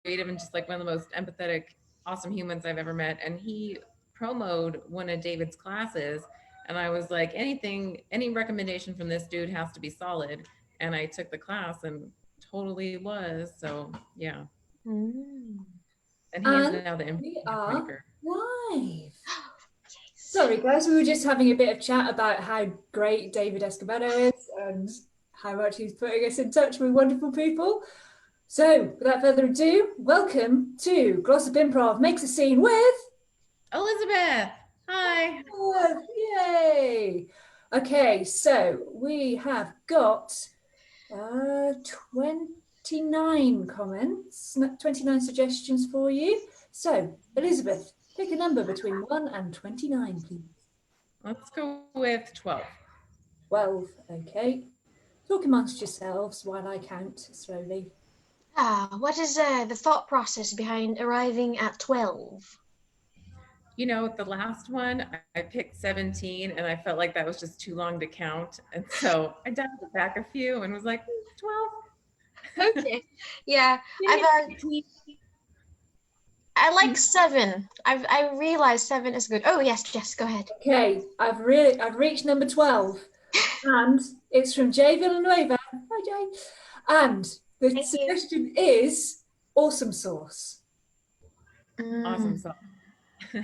and just like one of the most empathetic, awesome humans I've ever met. And he promoted one of David's classes. And I was like, any recommendation from this dude has to be solid. And I took the class and totally was. So yeah. Mm. And he is now the we are maker. live. Sorry guys, we were just having a bit of chat about how great David Escobedo is and how much he's putting us in touch with wonderful people. So without further ado, welcome to Glossop Improv Makes a Scene with Elisabeth. Hi. Yay. Okay, so we have got 29 comments, 29 suggestions for you. So Elisabeth, pick a number between 1 and 29, please. Let's go with 12. 12, okay. Talk amongst yourselves while I count slowly. What is the thought process behind arriving at 12? You know, the last one, I picked 17 and I felt like that was just too long to count. And so I dialed it back a few and was like, 12. Okay. Yeah, I like 7. I realized 7 is good. Oh yes, Jess, go ahead. Okay, I've reached number 12, and it's from Jay Villanueva. Hi Jay. And the suggestion is awesome sauce. Awesome sauce.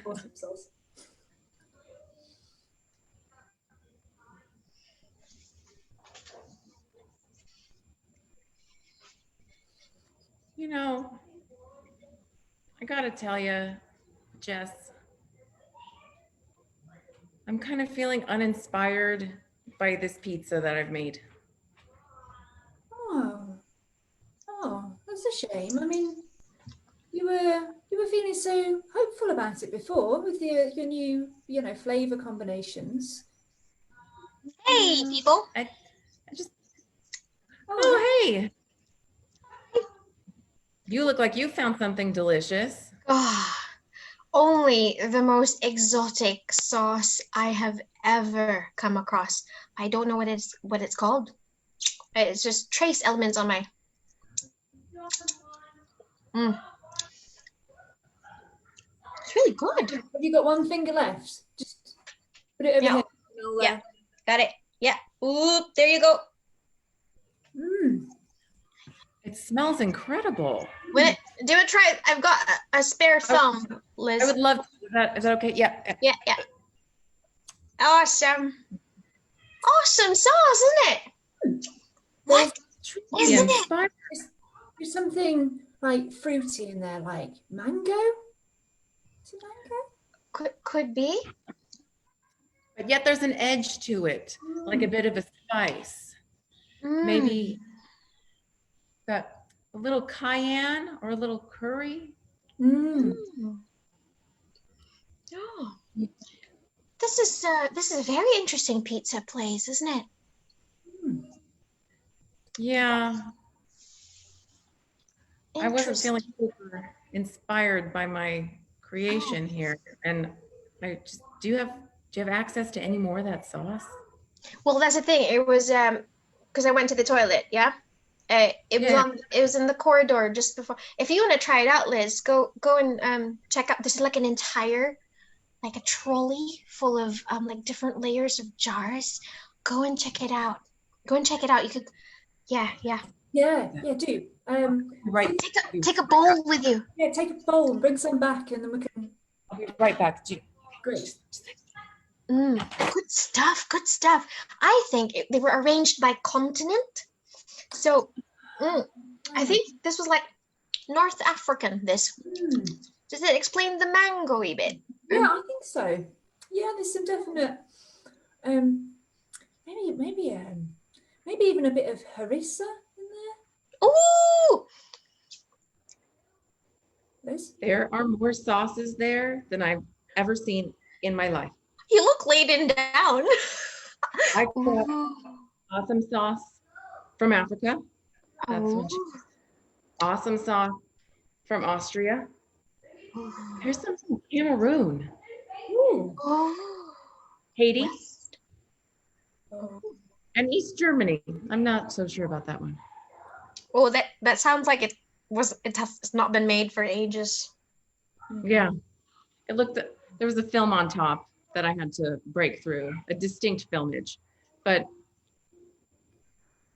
Awesome sauce. You know, I gotta tell you, Jess, I'm kind of feeling uninspired by this pizza that I've made. Oh, that's a shame. I mean, you were feeling so hopeful about it before with your new, flavor combinations. Hey, people. I just. Oh, hey. You look like you found something delicious. Only the most exotic sauce I have ever come across. I don't know what it's called. It's just trace elements on my. It's really good. Have you got one finger left? Just put it over here. Yeah, got it. Yeah. Oop, there you go. It smells incredible. Do it. Try it. I've got a spare thumb, Liz. I would love to. Is that okay? Yeah. Yeah. Awesome. Awesome sauce, isn't it? What is it? There's something like fruity in there, like mango. Is it mango? Could be. But yet there's an edge to it, like a bit of a spice. Maybe got a little cayenne or a little curry. Oh. This is a very interesting pizza place, isn't it? Yeah. I wasn't feeling super inspired by my creation here, and I just do you have access to any more of that sauce? Well, that's the thing. It was because I went to the toilet. Yeah. It was in the corridor just before. If you want to try it out, Liz, go and check out. This is like an entire, like a trolley full of like different layers of jars. Go and check it out. You could, yeah. Do. Right. Take a bowl with you. Yeah, take a bowl and bring some back, and then we can. I'll be right back. Great. Good stuff. I think they were arranged by continent. So I think this was like North African. Does it explain the mango-y bit? Yeah, I think so. Yeah, there's some definite maybe even a bit of harissa in there. Ooh! Liz? There are more sauces there than I've ever seen in my life. You look laden down. I got awesome sauce from Africa. That's what awesome sauce from Austria. Here's some from Cameroon. Haiti. And East Germany. I'm not so sure about that one. Oh, that sounds like it's not been made for ages. Yeah. There was a film on top that I had to break through, a distinct filmage. But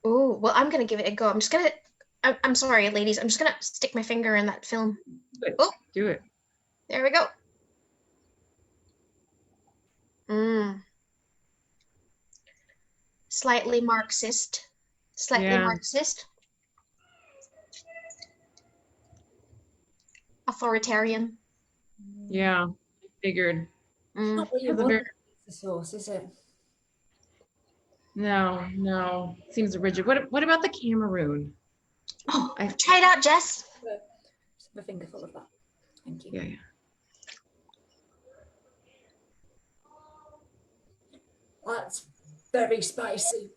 Oh, well, I'm gonna give it a go. I'm sorry, ladies. I'm just gonna stick my finger in that film. Oh, do it. there we go. Slightly Marxist. Slightly Marxist. Authoritarian. Yeah, figured. Not what you want in the sauce, is it? No. Seems rigid. What about the Cameroon? Oh, try it out, Jess. Just have a finger full of that. Thank you. Yeah. That's very spicy.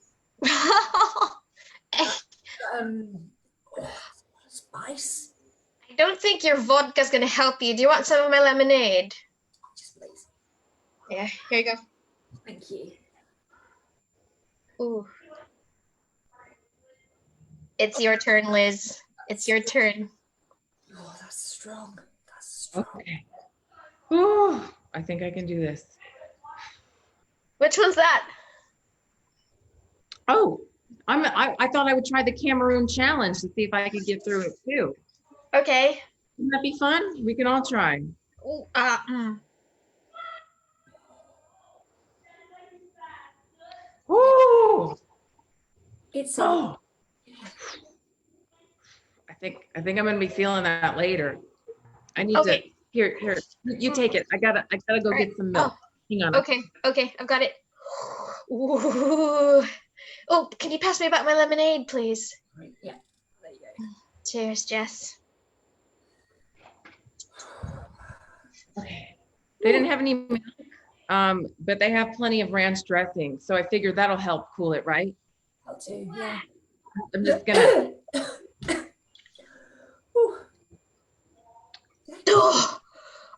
Spice. I don't think your vodka's gonna help you. Do you want some of my lemonade? Just please. Yeah, here you go. Thank you. Ooh. It's your turn, Liz. It's your turn. Oh, that's strong. Okay. Ooh, I think I can do this. Which one's that? Oh, I thought I would try the Cameroon challenge to see if I could get through it too. Okay. Wouldn't that be fun? We can all try. Ooh, Ooh. It's I think I'm gonna be feeling that later. I need to here, you take it. I gotta go get some milk. Hang on. Okay, I've got it. Ooh. Oh, can you pass me back my lemonade, please? Yeah, there you go. Cheers, Jess. Okay. They didn't have any milk, but they have plenty of ranch dressing, so I figured that'll help cool it, right? I'll do, yeah. I'm just gonna.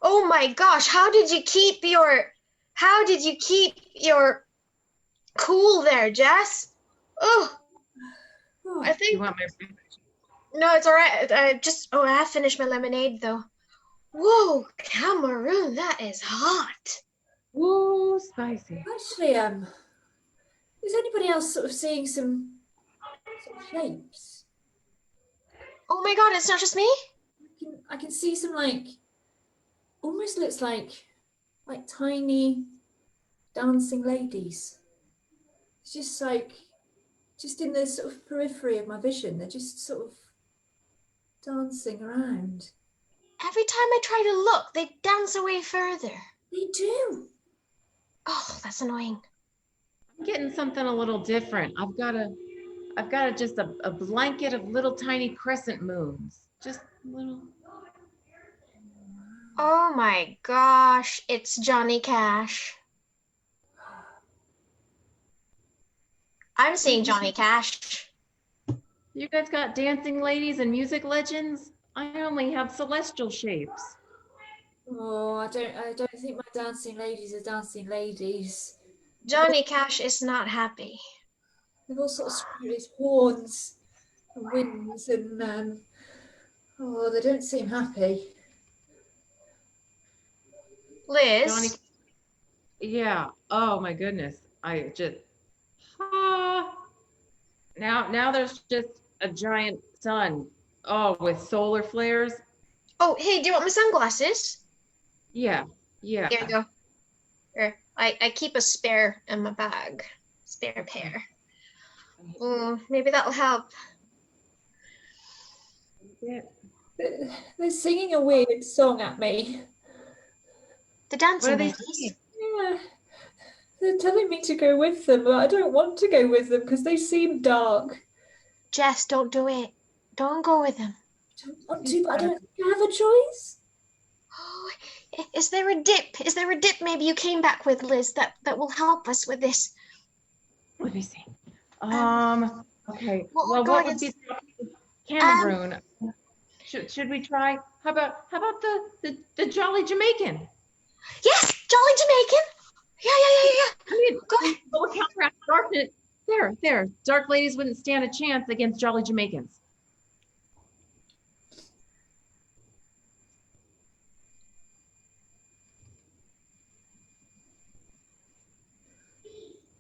Oh my gosh, how did you keep your cool there, Jess? Oh, I think You want my no, it's all right. I have finished my lemonade though. Whoa, Cameroon, that is hot. Ooh, spicy. Actually, is anybody else sort of seeing some shapes? Oh my god, it's not just me? I can see some almost looks like tiny dancing ladies. It's just in the sort of periphery of my vision. They're just sort of dancing around. Every time I try to look, they dance away further. They do. Oh, that's annoying. I'm getting something a little different. I've got just a blanket of little tiny crescent moons. Just little. Oh my gosh, it's Johnny Cash. I'm seeing Johnny Cash. You guys got dancing ladies and music legends? I only have celestial shapes. Oh, I don't think my dancing ladies are dancing ladies. Johnny Cash is not happy. They've all sort of screwed his horns and wings and they don't seem happy. Liz? Johnny, yeah. Oh my goodness. I just now there's just a giant sun. Oh, with solar flares. Oh, hey, do you want my sunglasses? Yeah. There you go. Here, I keep a spare in my bag. Spare pair. Maybe that'll help. Yeah. They're singing a weird song at me. The dancing What are they ladies? singing? Yeah. They're telling me to go with them, but I don't want to go with them because they seem dark. Jess, don't do it. Don't go with them. I don't want to, but I don't have a choice. Oh, is there a dip? Is there a dip maybe you came back with, Liz, that will help us with this? Let me see. Okay. Well, What would be Cameroon? Should we try? How about the Jolly Jamaican? Yes, Jolly Jamaican. Yeah. I mean, go ahead. We'll counteract darkness. There. Dark ladies wouldn't stand a chance against Jolly Jamaicans.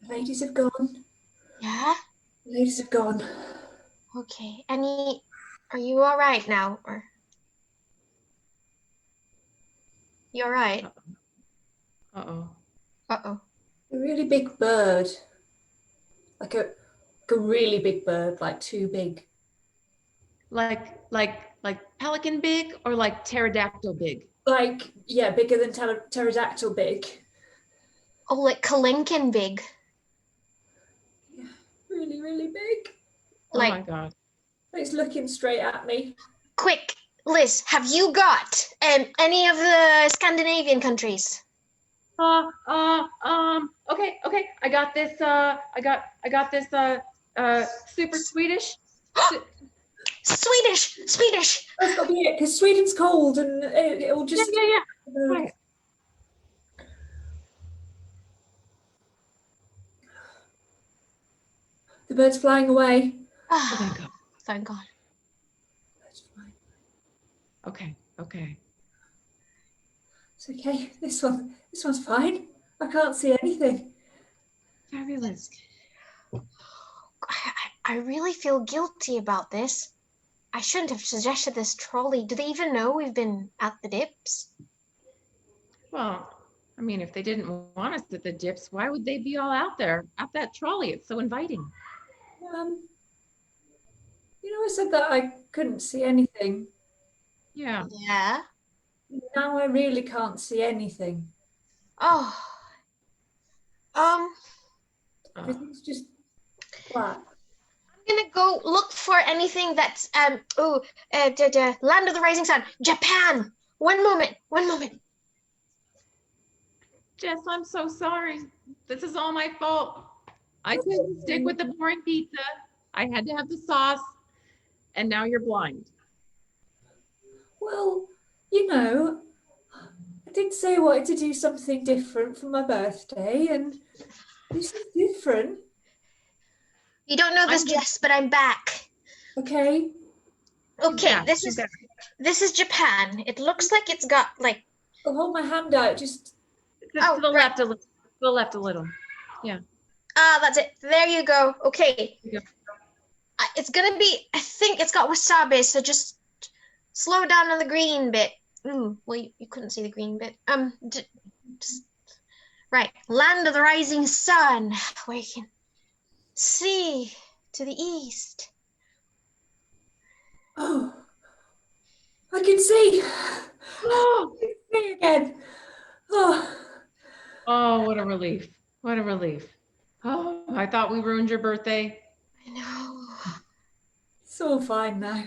The ladies have gone. Yeah? The ladies have gone. Okay. Are you all right now? Or you all right? Uh-oh. Uh-oh. A really big bird. Like a really big bird, like too big. Like pelican big or like pterodactyl big? Like, yeah, bigger than pterodactyl big. Oh, like Kalinkin big. Yeah, really, really big. Oh Like, my God. It's looking straight at me. quick, Liz, have you got any of the Scandinavian countries? Okay. I got this, I got this, super Swedish. Swedish. That's got to be it, because Sweden's cold and it'll just. Yeah. Right. The bird's flying away. Oh, thank God. Thank God. Bird's flying. Okay. It's okay. This one's fine. I can't see anything. Fabulous. I really feel guilty about this. I shouldn't have suggested this trolley. Do they even know we've been at the dips? Well, I mean, if they didn't want us at the dips, why would they be all out there at that trolley? It's so inviting. I said that I couldn't see anything. Yeah. Yeah. Now I really can't see anything. Oh. Everything's just black. I'm gonna go look for anything that's Land of the Rising Sun, Japan. One moment. Jess, I'm so sorry. This is all my fault. I couldn't stick with the boring pizza. I had to have the sauce, and now you're blind. Well, I did say I wanted to do something different for my birthday, and this is different. You don't know this, Jess, but I'm back. Okay. Okay, Yeah, this is Japan. It looks like it's got like. I'll hold my hand out. Just to the left a little. To the left a little. Yeah. That's it. There you go. Okay. Yeah. It's gonna be. I think it's got wasabi, so just slow down on the green bit. Well, you couldn't see the green bit. Right. Land of the Rising Sun. Where you can see to the east. oh, I can see. Oh, I can see again. oh, what a relief. What a relief. Oh, I thought we ruined your birthday. I know. It's all fine now.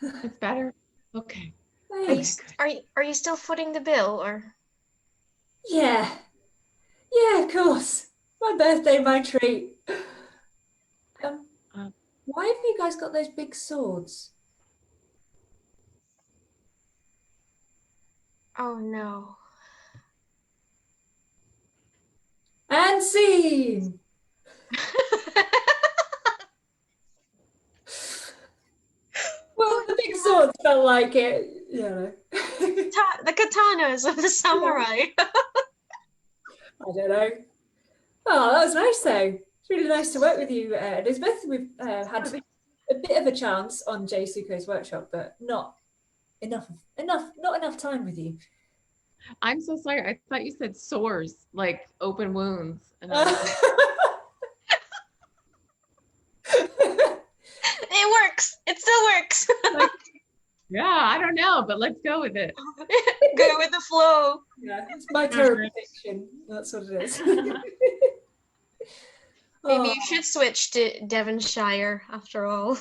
It's better. Okay. Thanks. Are you still footing the bill or? Yeah, of course. My birthday, my treat. Why have you guys got those big swords? Oh no. And scene. Well, the big swords felt like it, The katanas of the samurai. I don't know. Oh, that was nice though. It's really nice to work with you, Elisabeth. We've had a bit of a chance on Jay Suko's workshop, but not enough time with you. I'm so sorry. I thought you said sores, like open wounds. And I was like, It works. It still works. yeah, I don't know, but let's go with it. Go with the flow. Yeah, it's my terrible fiction. That's what it is. Maybe you should switch to Devonshire after all.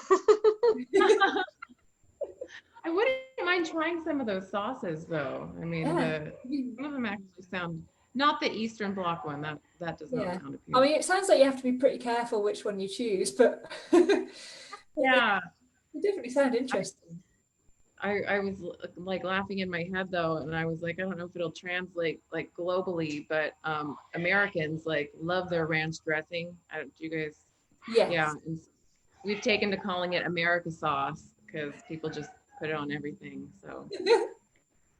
I wouldn't mind trying some of those sauces, though. I mean, some of them actually sound, not the Eastern Bloc one. That does not sound appealing. I mean, it sounds like you have to be pretty careful which one you choose, but yeah, they definitely sound interesting. I was like laughing in my head though, and I was like, I don't know if it'll translate like globally, but Americans like love their ranch dressing. Do you guys? Yes. Yeah, and we've taken to calling it America sauce because people just put it on everything. So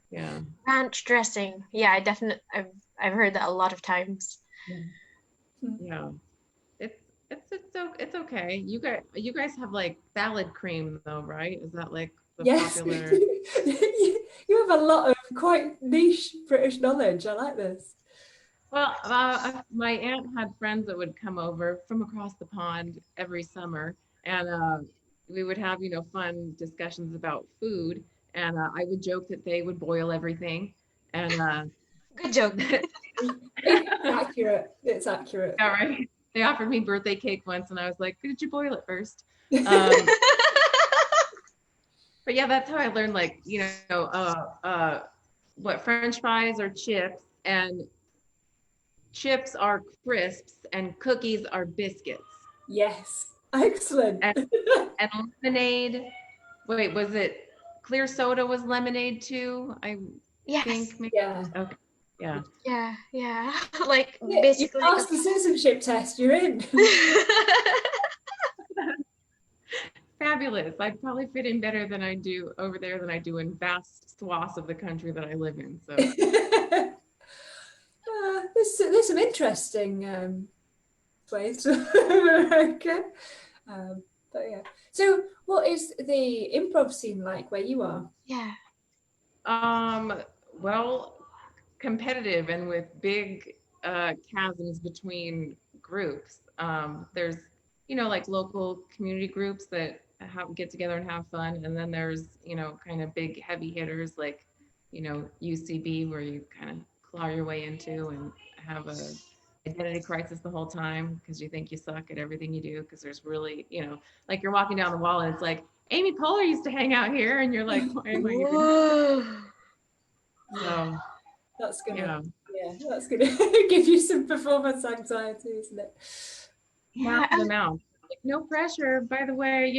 yeah. Ranch dressing. Yeah, I've heard that a lot of times. Yeah. It's okay. You guys have like salad cream though, right? Is that like the Yes, we popular? do. You have a lot of quite niche British knowledge. I like this. Well, my aunt had friends that would come over from across the pond every summer, and we would have, fun discussions about food. And I would joke that they would boil everything. And Good joke. It's accurate. It's accurate. yeah, right. They offered me birthday cake once, and I was like, "Did you boil it first?" Um, but yeah, that's how I learned, like, what French fries are chips, and chips are crisps, and cookies are biscuits. Yes, excellent. And and lemonade. Wait, was it clear soda was lemonade too? I Yes. think maybe. Yeah. Okay. Yeah. Yeah. Like Yeah, you basically. passed the citizenship test. You're in. Fabulous. I'd probably fit in better than I do over there than I do in vast swaths of the country that I live in. So There's some interesting ways to America. But yeah. So, what is the improv scene like where you are? Yeah. um well, competitive and with big chasms between groups. There's, like local community groups that get together and have fun. And then there's, kind of big heavy hitters like, UCB, where you kind of claw your way into and have a identity crisis the whole time because you think you suck at everything you do, because there's really, like you're walking down the wall and it's like, Amy Poehler used to hang out here, and you're like, why am I even? Whoa. So That's gonna, yeah. that's gonna give you some performance anxiety, isn't it? Massive Yeah. amount. Like, no pressure. By the way,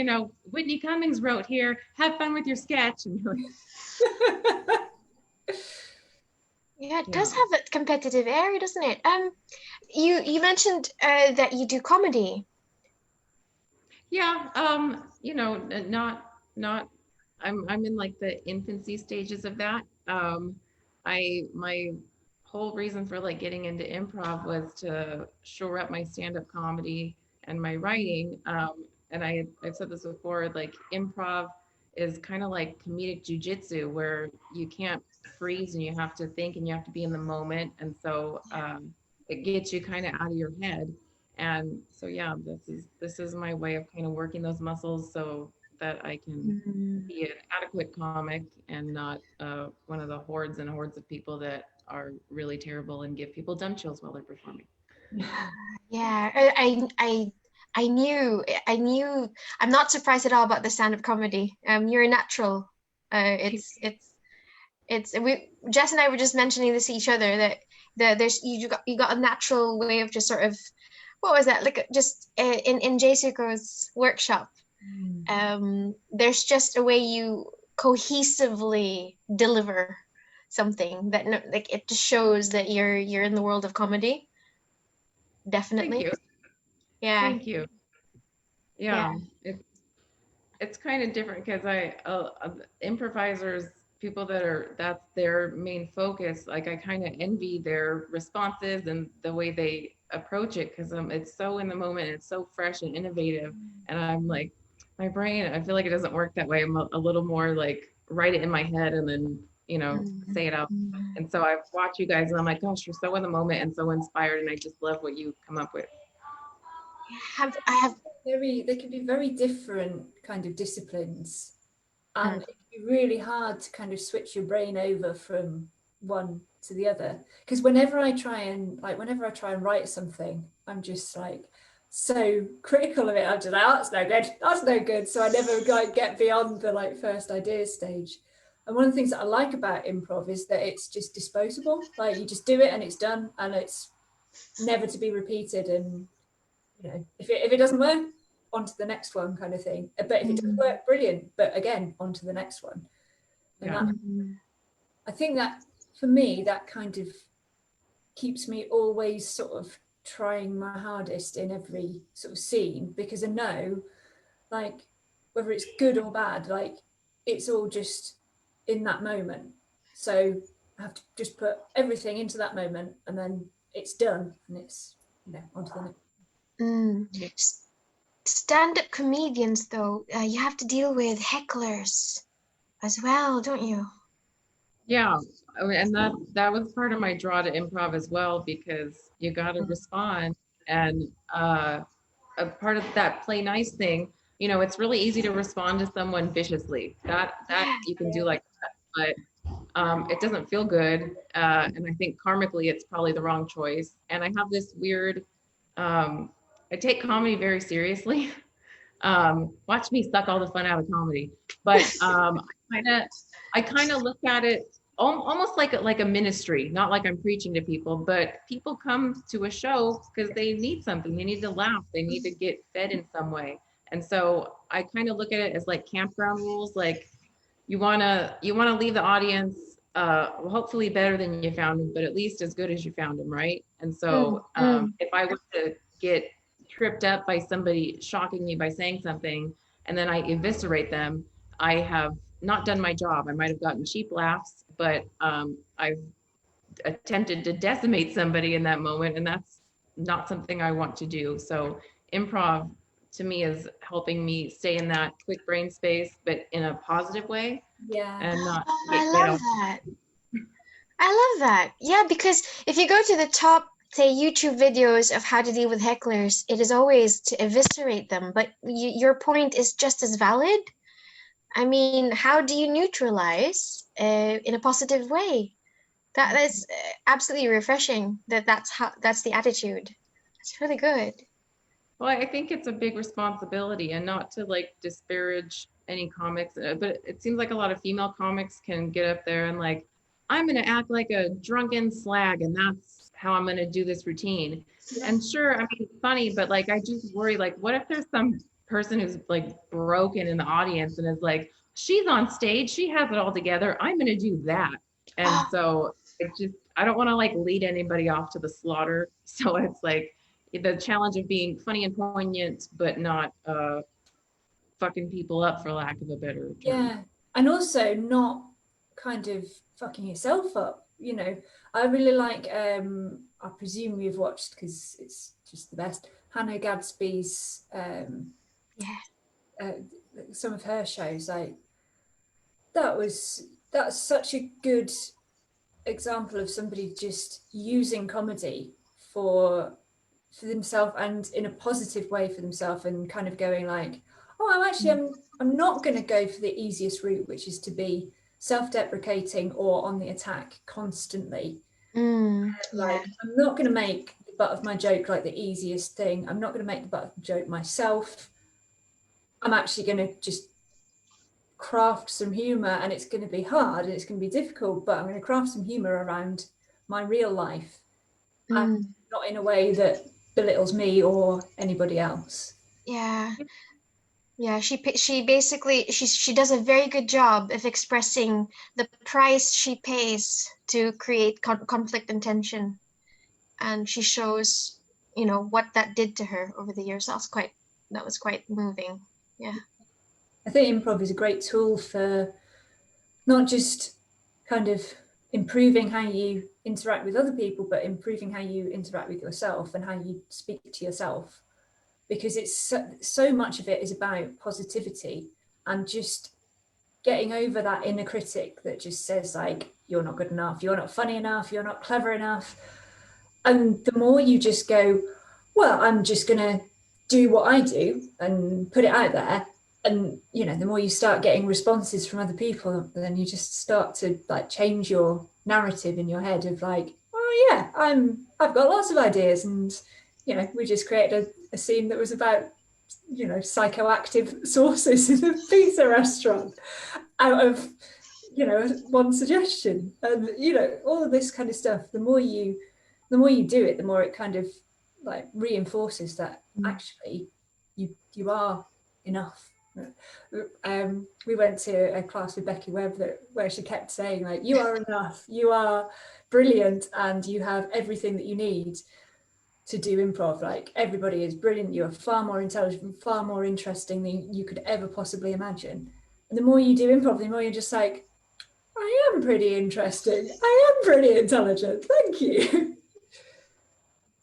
Whitney Cummings wrote here, have fun with your sketch. And you're like, Yeah, it does yeah. have a competitive area, doesn't it? You mentioned that you do comedy. Yeah. Not I'm in like the infancy stages of that. My whole reason for like getting into improv was to shore up my stand-up comedy and my writing. And I've said this before, like improv is kind of like comedic jujitsu, where you can't freeze and you have to think and you have to be in the moment. And so it gets you kind of out of your head. And so yeah, this is my way of kind of working those muscles so that I can Mm. be an adequate comic and not one of the hordes and hordes of people that are really terrible and give people dumb chills while they're performing. Yeah, I knew. I'm not surprised at all about the stand-up comedy. You're a natural. It's we Jess and I were just mentioning this to each other that there's you got a natural way of just sort of, what was that, like just in Jessica's workshop. There's just a way you cohesively deliver something that like it just shows that you're in the world of comedy. Thank Definitely. you. Yeah. Thank you. Yeah. Yeah, it's kind of different because improvisers, people that's their main focus, like I kind of envy their responses and the way they approach it, because it's so in the moment, it's so fresh and innovative. And I'm like, my brain, I feel like it doesn't work that way. I'm a little more like write it in my head and then say it out. Mm. And so I watch you guys and I'm like, gosh, you're so in the moment and so inspired, and I just love what you come up with. I have They can be very different kind of disciplines, and it can be really hard to kind of switch your brain over from one to the other. Because whenever I try and write something, I'm just like so critical of it. I'm just like, oh, that's no good. That's no good. So I never like get beyond the like first idea stage. And one of the things that I like about improv is that it's just disposable. Like you just do it and it's done, and it's never to be repeated. And if it doesn't work, on to the next one, kind of thing. But if it does work, brilliant. But again, on to the next one. And Yeah. I think that for me, that kind of keeps me always sort of trying my hardest in every sort of scene, because I know, like, whether it's good or bad, like it's all just in that moment. So I have to just put everything into that moment, and then it's done, and it's onto the next. Mm. Stand-up comedians, though, you have to deal with hecklers as well, don't you? Yeah, and that was part of my draw to improv as well, because you got to respond. And a part of that play nice thing, it's really easy to respond to someone viciously. That you can do like that, but it doesn't feel good. And I think karmically, it's probably the wrong choice. And I have this weird, I take comedy very seriously. Watch me suck all the fun out of comedy. But I kind of look at it almost like a ministry, not like I'm preaching to people, but people come to a show because they need something. They need to laugh. They need to get fed in some way. And so I kind of look at it as like campground rules. Like you wanna leave the audience hopefully better than you found them, but at least as good as you found them, right? And so if I were to get tripped up by somebody shocking me by saying something and then I eviscerate them, I have not done my job. I might have gotten cheap laughs, but I've attempted to decimate somebody in that moment, and that's not something I want to do. So improv to me is helping me stay in that quick brain space, but in a positive way, Yeah. and not I get love off. that. I love that. Yeah, because if you go to the top, say, YouTube videos of how to deal with hecklers, it is always to eviscerate them. But your point is just as valid. I mean, how do you neutralize in a positive way? That is absolutely refreshing. That's the attitude. It's really good. Well, I think it's a big responsibility, and not to like disparage any comics, but it seems like a lot of female comics can get up there and like, I'm going to act like a drunken slag, and that's how I'm going to do this routine. And sure, I mean, it's funny, but like, I just worry, like, what if there's some person who's like broken in the audience and is like, she's on stage, she has it all together, I'm going to do that. And so I don't want to like lead anybody off to the slaughter. So it's like, the challenge of being funny and poignant, but not fucking people up, for lack of a better term. Yeah, and also not kind of fucking yourself up. I really like. I presume you've watched, because it's just the best, Hannah Gadsby's. Some of her shows, like that's such a good example of somebody just using comedy for themselves, and in a positive way for themselves, and kind of going like, oh, I'm not going to go for the easiest route, which is to be self-deprecating or on the attack constantly. Like, I'm not going to make the butt of my joke like the easiest thing. I'm not going to make the butt of the joke myself. I'm actually going to just craft some humor, and it's going to be hard and it's going to be difficult, but I'm going to craft some humor around my real life, and not in a way that belittles me or anybody else. Yeah, she basically she does a very good job of expressing the price she pays to create conflict and tension, and she shows what that did to her over the years. That was quite moving. Yeah, I think improv is a great tool for not just kind of improving how you interact with other people, but improving how you interact with yourself and how you speak to yourself, because it's so much of it is about positivity and just getting over that inner critic that just says like, you're not good enough, you're not funny enough, you're not clever enough. And the more you just go, well, I'm just going to do what I do and put it out there, and the more you start getting responses from other people, then you just start to like change your narrative in your head of like, oh yeah, I've got lots of ideas, and we just created a scene that was about psychoactive sauces in a pizza restaurant out of one suggestion, and all of this kind of stuff. The more you do it, the more it kind of like reinforces that actually you are enough. We went to a class with Becky Webb where she kept saying like, you are enough, you are brilliant, and you have everything that you need to do improv. Like, everybody is brilliant, you're far more intelligent, far more interesting than you could ever possibly imagine. And the more you do improv, the more you're just like, I am pretty interesting, I am pretty intelligent, thank you.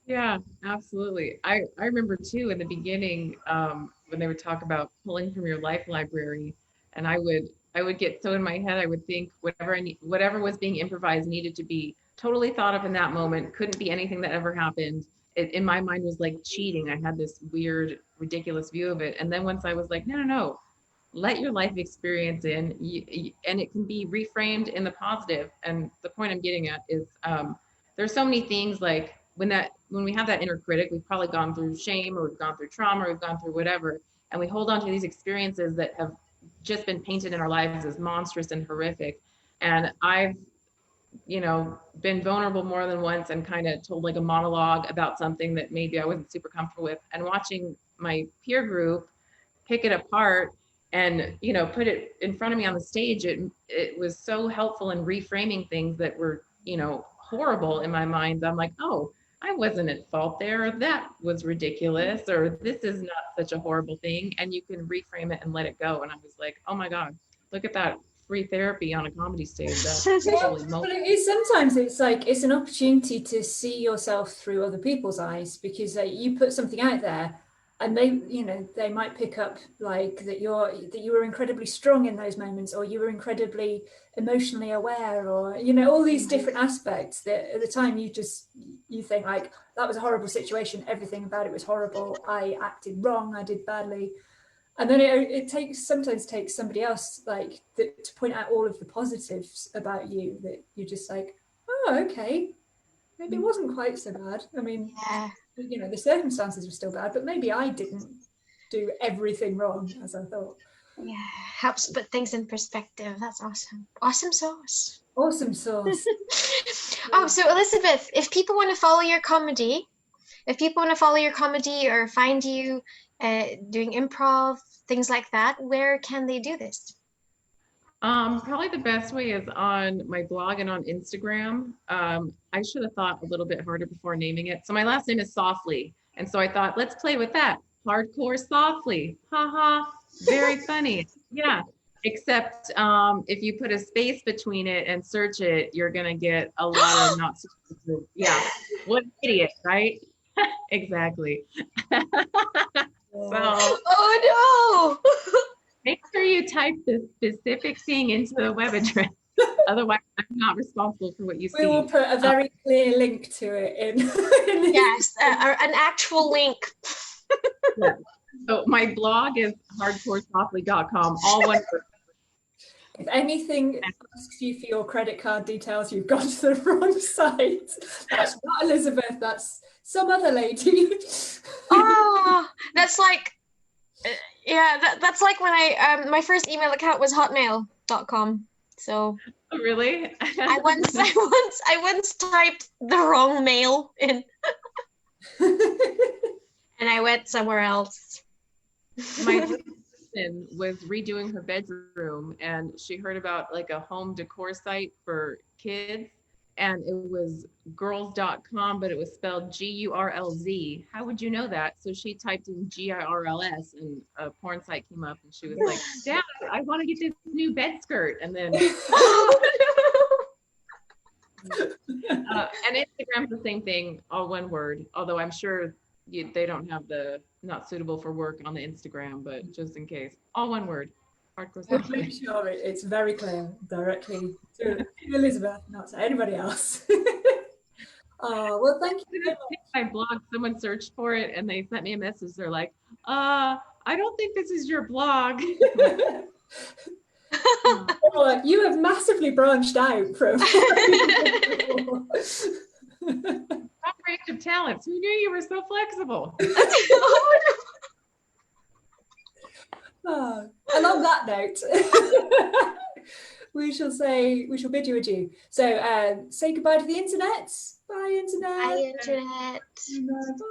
Yeah, absolutely. I remember too in the beginning, when they would talk about pulling from your life library, and I would get so in my head, I would think whatever was being improvised needed to be totally thought of in that moment, couldn't be anything that ever happened. It in my mind was like cheating. I had this weird, ridiculous view of it. And then once I was like, no, no, no, let your life experience in, and it can be reframed in the positive. And the point I'm getting at is, there's so many things like when we have that inner critic, we've probably gone through shame, or we've gone through trauma, or we've gone through whatever, and we hold on to these experiences that have just been painted in our lives as monstrous and horrific. And I've, been vulnerable more than once and kind of told like a monologue about something that maybe I wasn't super comfortable with, and watching my peer group pick it apart and put it in front of me on the stage, it was so helpful in reframing things that were horrible in my mind. I'm like, oh, I wasn't at fault there, or that was ridiculous, or this is not such a horrible thing, and you can reframe it and let it go. And I was like, oh my god, look at that, free therapy on a comedy stage. That's totally But it is, sometimes it's like it's an opportunity to see yourself through other people's eyes, because you put something out there and they might pick up like that you were incredibly strong in those moments, or you were incredibly emotionally aware, or all these different aspects that at the time you think like that was a horrible situation, everything about it was horrible, I acted wrong, I did badly. And then it sometimes takes somebody else like to point out all of the positives about you, that you're just like, oh, okay, maybe it wasn't quite so bad. I mean, Yeah. the circumstances were still bad, but maybe I didn't do everything wrong as I thought. Yeah. Helps put things in perspective. That's awesome. Awesome sauce. Awesome sauce. Oh, so Elisabeth, if people want to follow your comedy, or find you doing improv, things like that, where can they do this? Probably the best way is on my blog and on Instagram. I should have thought a little bit harder before naming it. So my last name is Sofley, and so I thought, let's play with that. Hardcore Sofley, haha, very funny. Yeah. Except if you put a space between it and search it, you're gonna get a lot of not so good. Yeah. What an idiot, right? Exactly. So Oh no! make sure you type the specific thing into the web address. Otherwise, I'm not responsible for what you see. We will put a very clear link to it in. Yes, an actual link. Yeah. So my blog is hardcoresoftly.com, all one word. If anything asks you for your credit card details, you've gone to the wrong site. That's not Elisabeth, that's some other lady. Oh, that's like, that's like when my first email account was hotmail.com. So Oh, really? I once typed the wrong mail in, and I went somewhere else. My husband was redoing her bedroom, and she heard about like a home decor site for kids, and it was girls.com, but it was spelled GURLZ. How would you know that? So she typed in GIRLS, and a porn site came up, and she was like, Dad, I want to get this new bed skirt. And then and Instagram's the same thing, all one word, although I'm sure they don't have the not suitable for work on the Instagram, but just in case, all one word. Hardcore I'm Softly. pretty sure it's very clear, directly to Elisabeth, not to anybody else. Oh, well, thank you very much. My blog, someone searched for it and they sent me a message. They're like, I don't think this is your blog. Oh, you have massively branched out from Range of talents. Who knew you were so flexible? Oh, and on that note, we shall bid you adieu. So say goodbye to the internet. Bye, internet. Bye, internet. Bye.